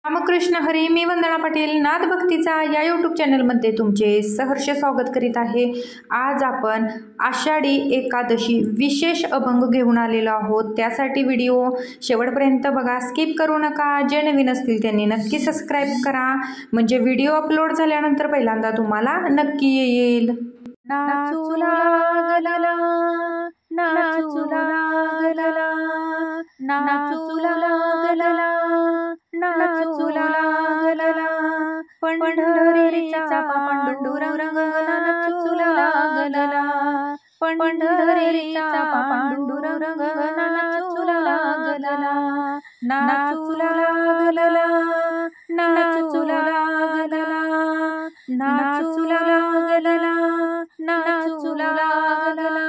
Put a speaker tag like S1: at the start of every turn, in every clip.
S1: रामकृष्ण हरी. मी वंदना पाटील नाद भक्तीचा या यूट्यूब चॅनलमध्ये तुमचे सहर्ष स्वागत करीत आहे. आज आपण आषाढी एकादशी विशेष अभंग घेऊन आलेलो आहोत. त्यासाठी व्हिडिओ शेवटपर्यंत बघा, स्किप करू नका. जे नवीन असतील त्यांनी नक्की सबस्क्राईब करा, म्हणजे व्हिडिओ अपलोड झाल्यानंतर पहिल्यांदा तुम्हाला नक्की येईल.
S2: नाचू लागला, नाचू लागला, नाचू लागला, नाचू लागला, पंढरीचा पांडुरंग नाचू लागला, पंढरीचा पांडुरंग नाचू लागला, नाचू लागला, नाचू लागला, नाचू लागला, नाचू लागला,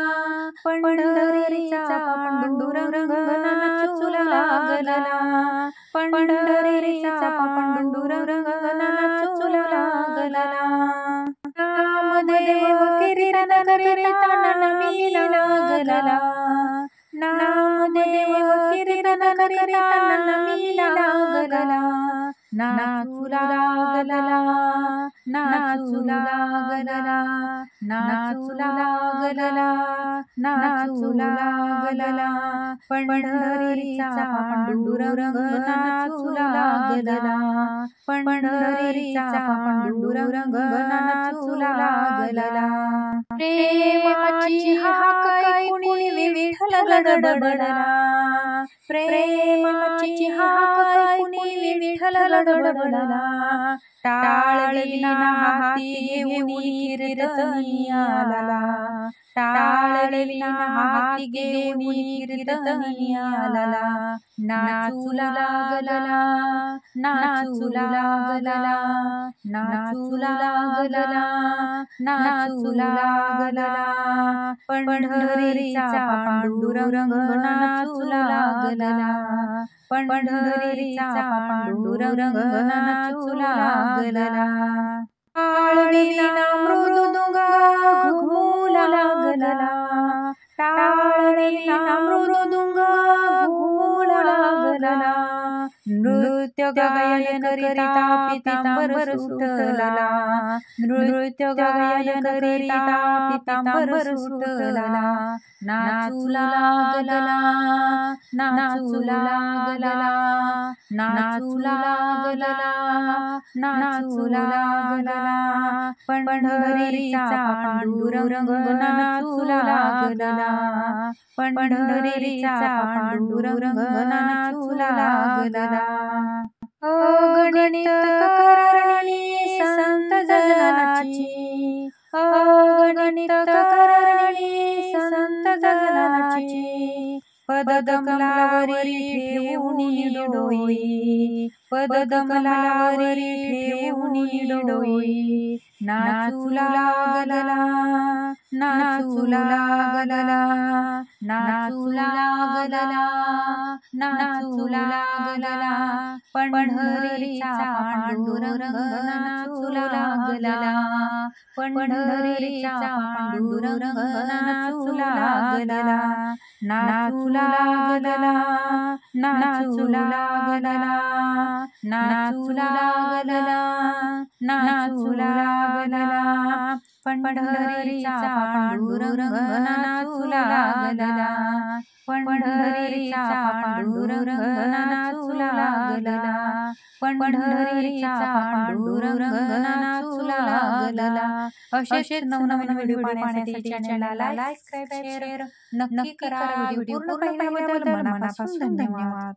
S2: पंढरीचा पांडुरंग नाचू लागला, पंढरीचा पांडुरंग नाचू लागला. नामदेव कीर्तन करीताना मी लागला, नामदेव कीर्तन करीताना मी लागला, नाचू लागला, नाचू लागला, नाचू लागला, नाचू लागला, पंढरीचा पांडुरंग नाचू लागला, पंढरीचा पांडुरंग नाचू लागला. प्रेमाची हाक ऐकून विठ्ठल गडबडला, प्रेमाची हाक ऐकून विठ्ठल गडबडला, टाळविना हाती घेऊन कीर्तनी आला, टाळविना हाती घेऊन कीर्तनी आला, नाचू लागला, नाचू लागला, नाचू लागला, नाचू लागला, पंढरीचा पांडुरंग नाचू लागला, पंढरीचा पांडुरंग नाचू लागला. टाळविना मृदुंग घुमू लागला, टाळविना मृदुंग घुमू लागला, नृत्य गायन करिता पीतांबर सुटला, नृत्य गायन करिता पीतांबर सुटला, नाचू लागला, नाचू लागला, नाचू लागला, नाचू लागला, पंढरीचा पांडुरंग नाचू लागला, पंढरीचा पांडुरंग नाचू लागला. अगणित करणी संत जनाची, अगणित करणी संत जनाची, पदकमलावरी ठेवून डोई, पदकमलावरी ठेवून डोई, नाचू लागला, नाचू लागला, नाचू लागला, नाचू लागला, पंढरीचा पांडुरंग नाचू लागला, पंढरीचा पांडुरंग नाचू लागला, नाचू लागला, नाचू लागला, नाचू लागला, नाचू लागला, पंढरीचा पांडुरंग नाचू लागला, पंढरीचा पांडुरंग नाचू लागला, पंढरीचा पांडुरंग नाचू लागला. असे नवनवीन व्हिडिओ पाहण्यासाठी चॅनलला लाईक, सबस्क्राईब, शेअर नक्की करा. व्हिडिओ पूर्ण पाहिल्याबद्दल मनापासून धन्यवाद.